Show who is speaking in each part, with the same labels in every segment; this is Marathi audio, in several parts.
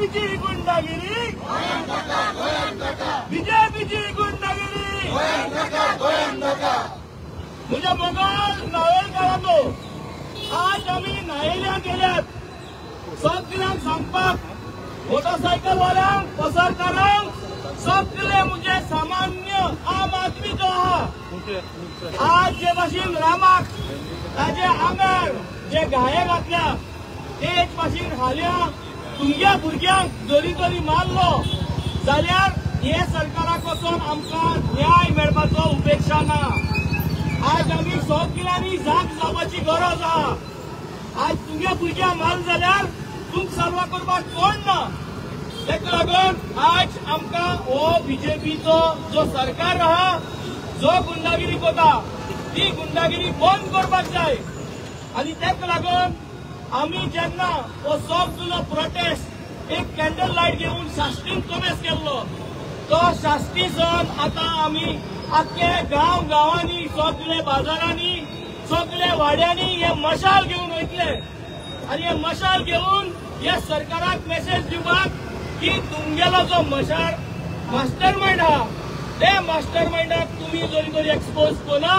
Speaker 1: बीजेपीची गुंडागिरी, बीजेपीची गुंडागिरी, मुझे मोगल नावलकारांनो आज आम्ही न्हायल्या गेल्यात सगळ्यांक सांगपाक मोटरसायकल वाल्यांक पसरकारांक सगळे म्हणजे सामान्य आम आदमी जो आहा आज जे भाशेन रामाक ताजे आंगार जे घाये घातल्या तेच भाशेन हाल्या तुमच्या भुरग्यांक जरी तरी मारलो जाल्यार हे सरकाराक वचून आमकां न्याय मेळपाचो उपेक्षा ना। आज आमी सगळ्यांनी जाग जावपाची गरज आहा। आज तुमच्या भुरग्यांक मार जाल्यार तुमकां सारवा करपाक कोण ना। तेका लागून आज आमकां हो बीजेपीचो जो सरकार आहा जो गुंडागिरी करता ती गुंडागिरी बंद करपाक जाय। आनी तेका लागून आमी जेन्ना हो सगळो प्रोटेस्ट एक कॅन्डल लायट घेवन शास्त्रीन कमेस केल्लो तो शास्त्री सण आतां आमी आख्खे गांव गांवांनी सगळे बाजारांनी सगळे वाड्यांनी हे मशाल घेवन वयतले आनी हे मशाल घेवन ह्या सरकाराक मेसेज दिवपाक की तुमगेलो जो मास्टर माइंड आहा ते मास्टर माइंडाक तुम्ही जरी तरी एक्सपोज कोना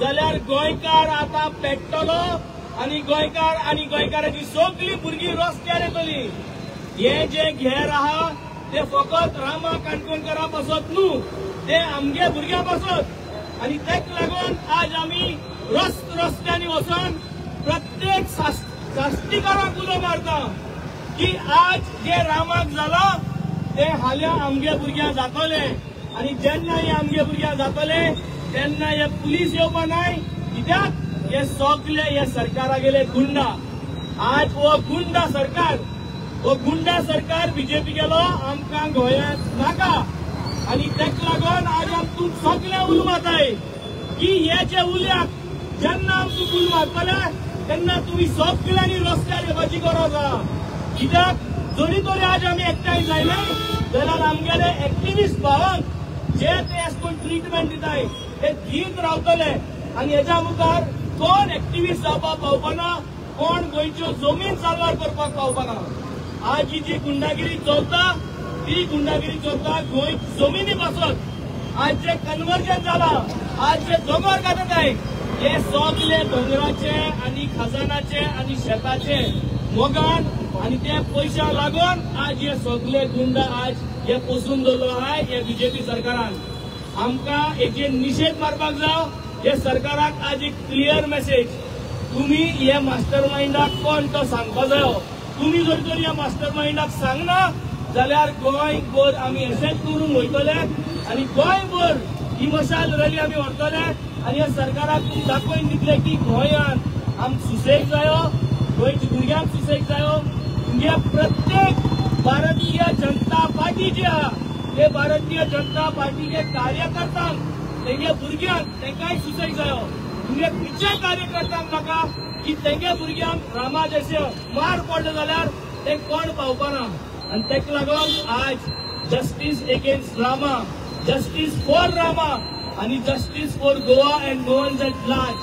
Speaker 1: जाल्यार गोंयकार आतां पेट्टलो आनी गोंयकाराची सगळी भुरगीं रस्त्यार येतली। हे जे घेर आहा ते फकत रामा काणकोणकारा पासत न्हू ते आमगे भुरग्यां पासत आनी तेका लागून आज आमी रस्त्यांनी वचून प्रत्येक शास्त्रीकाराक उलो मारता की आज जे रामाक जाला ते हाल्या आमगे भुरग्यां जातले आनी जेन्ना हे आमगे भुरग्यां जातले तेन्ना हे पुलीस येवपा नाय कित्याक हे सगळे हे सरकारागेले गुंडा। आज हो गुंडा सरकार बीजेपी गेलो आमकां गोंयांत नाका आनी तेका लागून आज आमकां सगळे उलो मारताय की हे जे उल्याक जेन्ना आमकां उलो मारतले तेन्ना तुमी सगळ्यांनी रस्त्यार येवपाची गरज आहा। कित्याक जरी तरी आज आमी एकठांय जायले जाल्यार आमगेले एक्टिविस्ट भावांक जे ते अशें ट्रिटमेंट दिताय ते दीत रावतले आनी हेच्या मुखार कोण एक्टिविस्ट जावपाक पावपाना कोण गोंयच्यो जमीन साल्वार करपाक पावपाना। आज ही जी गुंडागिरी चलता ती गुंडागिरी चलता गोंय जमिनी पासत। आज जे कन्वर्जन जाला आज जे दोंगर काडटाय हे सगळे दोंगराचे आनी खजानाचे आनी शेताचे मोगान आनी ते पयशा लागून आज हे सगळे गुंडा आज हे पोसून दवरलो आहा हे बीजेपी सरकारान। आमकां हेचे निषेध मारपाक जाय। हे सरकाराक आज एक क्लियर मेसेज तुम्ही हे मास्टर माइंडाक कोण तो सांगपा जायो। तुम्ही जर तरी ह्या मास्टर माइंडाक सांगना जाल्यार गोंयभर आमी अशेंच करून वयतले आनी गोंयभर ही मशाल रॅली आमी व्हरतले आनी ह्या सरकाराक दाखोवन दितले की गोंयांत आमकां सुसेग जायो गोंयच्या भुरग्यांक सुसेग जायो। तुमगे प्रत्येक भारतीय जनता पार्टी जी आहा ते भारतीय जनता पार्टीचे कार्यकर्त्यांक तेंगे भुरग्यांक तेंकाय सुसेग जायो। तुमगे खंयच्याय कार्यकर्त्यांक नाका की तेंगे भुरग्यांक रामा जशें मार पडलो जाल्यार ते कोण पावपाना आनी तेका लागून आज justice against Rama justice for Rama आनी justice for Goa and Goans at large.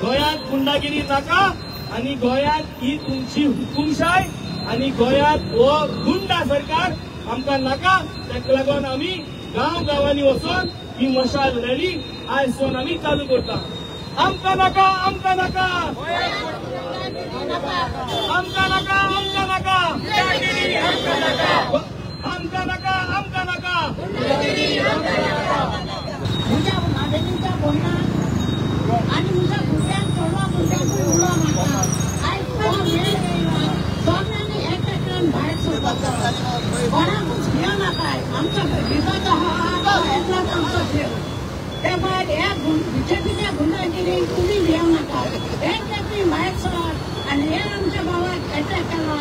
Speaker 1: गोंयांत गुंडागिरी नाका आनी गोंयांत ही तुमची हुकुमशाय आनी गोंयांत हो गुंडा सरकार आमकां नाका। तेका लागून आमी गांव गांवांनी वचून ही मशाल रॅली आयसून आमी चालू करता। आमकां नाका आमकां नाका आमकां नाका आमकां नाका आमकां नाका आमकां नाका।
Speaker 2: म्हज्या मागणीच्या बोलणार आनी म्हज्या भुरग्यांक चोडवा भुरग्यांक उलो नाका। आयज हो वेळ येयला सगळ्यांनी एकठांय भायर सरपाचो कोणाकूच घेव नाकाय। आमच्या विभाग आहा येतलोच आमचो देव ते भायर ह्या बीजेपीच्या गुंडागिरीक तुमी घेव नाका। एकठांय भायर सर आनी हे आमच्या भावाक अटॅक केला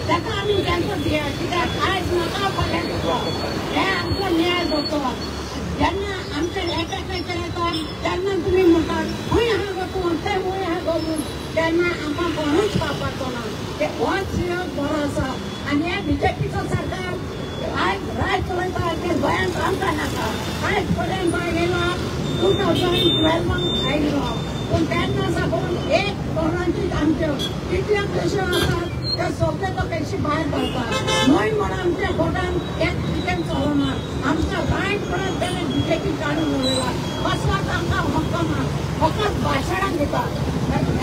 Speaker 2: ताका आमी तेंको दिया कित्याक आयज नाका फाल्यां दिता हे आमचो न्याय जातो। जेन्ना आमचे एकठांय येता तेन्ना तुमी म्हणटात खंय आहा गो तूं ते खंय आहा गो म्हूण तेन्ना आमकां कोणूच पावपाचो ना। होच बरो आसा आनी हे बीजेपीचो सरकार आयज राय चलयता ते गोंयांत आमकां नाका। आयज पर्यंत गोंय गेलो 2012 आयिल्लो पूण तेन्ना साकून एक कोरोनाची आमच्यो कितल्यो केसो आसात ते सगळे तो कशी भायर पडतात म्हणून आमच्या गोटान एक टिकेट चलना आमच्या वायट परत त्याने बीजेपी काढून उडयला कसलाच आमकां हक्क ना फकत भाशणां दितात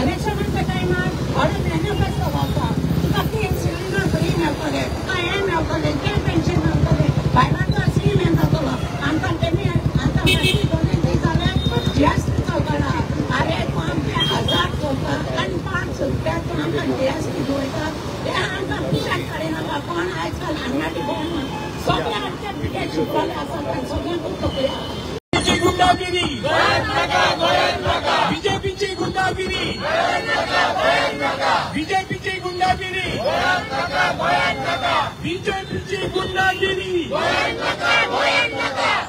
Speaker 2: इलेक्शनाच्या टायमार हळद मॅनिफेस्टो घालता तुका 3 सिलिंडर फ्री मेळटले तुका हे मेळटले ते पेन्शन मेळटले भायलांचो स्कीम हे जातलो आमकां तेमी आतां मातशी 2 दीस जाले जीएसटी चलतना अरे तूं आमचे 1000 चलता आनी 5 रुपया तूं आमकां जीएसटी वयता ते आमकां पिशाक काडिनाका कोण आयज काल आंगाटी पळोवना सगळे आमचे पिकेट शिकवले आसा ते सगळ्यांकूच तकल्या
Speaker 1: गुंडागिरी बीजेपीची गुंडागिरी बीजेपीची गुंडागिरी बीजेपीची गुंडागिरी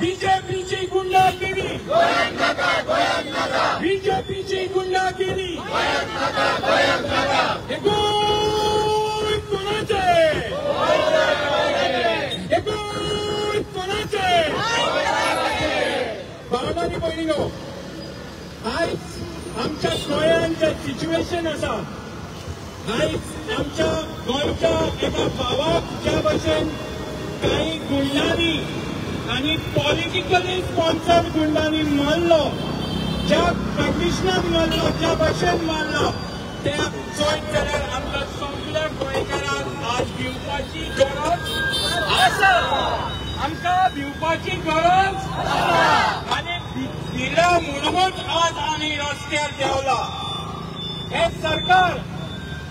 Speaker 1: बीजेपीची गुंडागिरी बीजेपीची गुंडागिरी भावनांनी भयणीनो आयज आमच्या गोंयांत जे सिच्युएशन आसा आयज आमच्या गोंयच्या एका भावाक ज्या भशेन काही गुंडांनी आनी पॉलिटिकली स्पॉन्सर्ड गुंडांनी मारलो ज्या कंडिशनान मारलो ज्या भशेन मारलो त्या चोयत जाल्यार आमकां सगळ्या गोंयकारांक आज भिवपाची गरज आसा आमकां भिवपाची गरज आनी भिला म्हणूनच आज आमी रस्त्यार देवला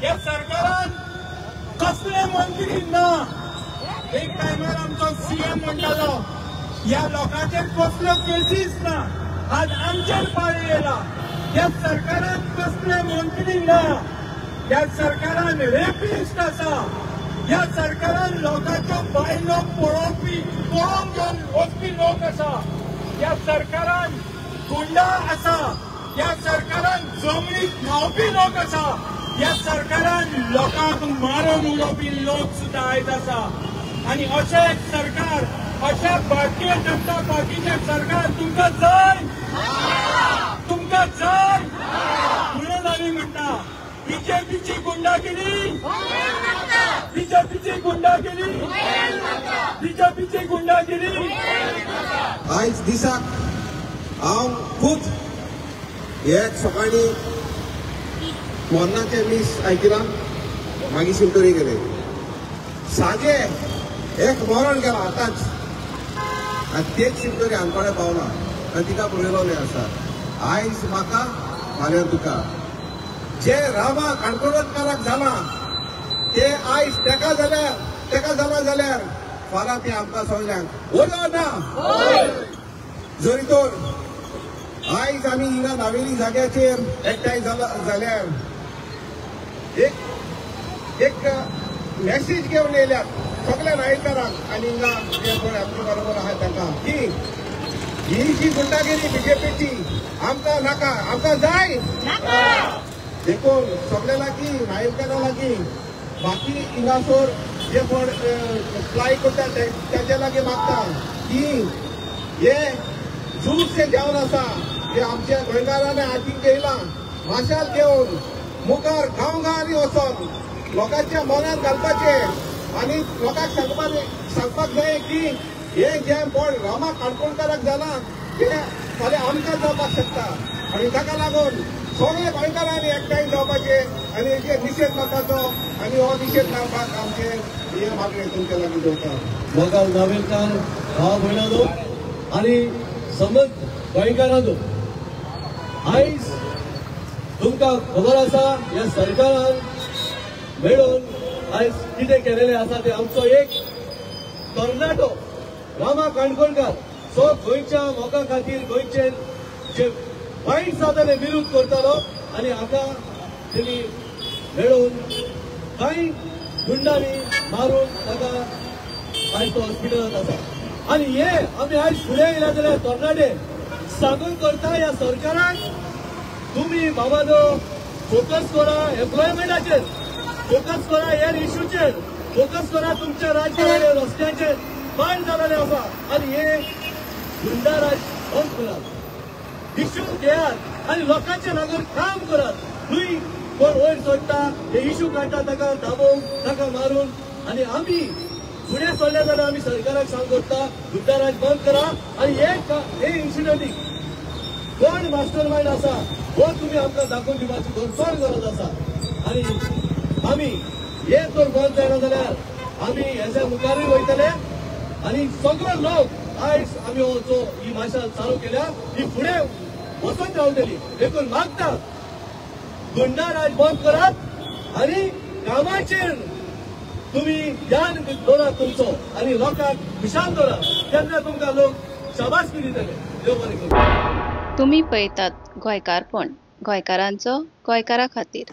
Speaker 1: हे सरकारान कसले मंत्री ना एक टायमार आमचो सीएम म्हणटालो ह्या लोकांचेर कसल्यो केसीस ना आज आमचेर पाळी येयला ह्या सरकारान कसले मंत्री ना ह्या सरकारान रेपिस्ट आसा ह्या सरकारान लोकांच्यो बायलो पळोवंक घेवन वचपी लोक आसा ह्या सरकारान गुंडा आसा ह्या सरकारान जमनीक न्हांवपी लोक आसा ह्या सरकारान लोकांक मारून उडोवपी लोक सुद्दां आयज आसा आनी अशें सरकार अशा भारतीय जनता पार्टीचें सरकार तुमकां जाय म्हणून आमी म्हणटा बीजेपीची गुंडागिरी बीजेपीची गुंडागिरी बीजेपीची गुंडागिरी
Speaker 3: आयज दिसाक हांव खूब एक सकाळी मरणाचे मीस आयकिना मागीर शिवतरी गेले सागे एक मरण गेला आतांच आनी तेच शिवतरी हांगकडे पावला आनी तिका पळयलोले आसा आयज म्हाका फाल्यां तुका जे रामा काणकोणकाराक जाला ते आयज तेका जाला जाल्यार फाल्यां ते आमकां सगळ्यांक वयलो ना जरी तर आयज आमी हिंगा नावेली जाग्याचेर एकठांय जाल्यार एक मेसेज घेवन येयल्यात सगळ्या नायकारांक आनी हिंगा जे कोण आमचे बरोबर आहात तांकां की ही जी गुंडागिरी बीजेपीची आमकां नाका आमकां जाय देखून सगळे लागीं नायकारां लागीं बाकी हिंगासोर जे कोण फ्लाय करतात तेंचे लागीं मागता की हे झूजचे जेवण आसा जे आमच्या गोंयकारांनी हातीक घेयला माशाल घेवन मुखार गांवगांवांनी वचोन लोकांच्या मनात घालपाचे आनी लोकांक सांगपाक जाय की हे जे बोड रामा काणकोणकाराक जाला ते फाल्यां आमकां जावपाक शकता आनी ताका लागून सगळे गोंयकारांनी एकठांय जावपाचे आनी हेजेर निशेध करपाचो आनी हो निशेध लावपाक आमचे हे मागणी तुमच्या लागीं दवरता
Speaker 4: म्हाका नावेलकार भाव भयणांनो आनी समज गोंयकारांनो आयज तुमकां खबर आसा ह्या सरकारान मेळून आयज कितें केलेलें आसा ते आमचो एक तरणाटो रामा काणकोणकार सो गोंयच्या मोगा खातीर गोंयचे जे वायट जाताले विरोध करतालो आनी हाका तेणी मेळून कांय गुंडांनी मारून ताका आयज तो हॉस्पिटलांत आसा आनी हे आमी आयज फुडें येयल्या जाल्यार तरणाटे सांगून करता ह्या सरकाराक तुम्ही बाबाजो फोकस करा एम्प्लॉयमेंटाचेर फोकस करा हेर इश्यूचेर फोकस करा तुमच्या राज्याचे रस्त्याचेर बांद जालेले आसा आनी हे गुंडा राज बंद करात इश्यू घेयात आनी लोकांचे लागून काम करात कोण वयर सोडटा हे इशू काडटा ताका दाबोवन ताका मारून आनी आमी फुडें सरले जाल्यार आमी सरकाराक सांग करता गुंडाराज बंद करा आनी हे इन्सिडंटीक कोण मास्टर माइंड आसा हो तुमी आमकां दाखोवन दिवपाची चड गरज आसा आनी आमी हे जर बंद जायना जाल्यार आमी हेच्या मुखारूय वयतले आनी सगळे लोक आयज आमी ही माशा चालू केल्या ही फुडें वचत रावतली देखून मागता गुंडाराज बंद करात आनी कामाचेर तुम्ही ध्यान दवरात तुमचो आनी लोकांक खुशाल दवरात तेन्ना तुमकां लोक शाबासकी दितले देव बरें करूं.
Speaker 5: तुम्ही पळयतात गोंयकारपण गोंयकारांचो गोंयकारा खातीर.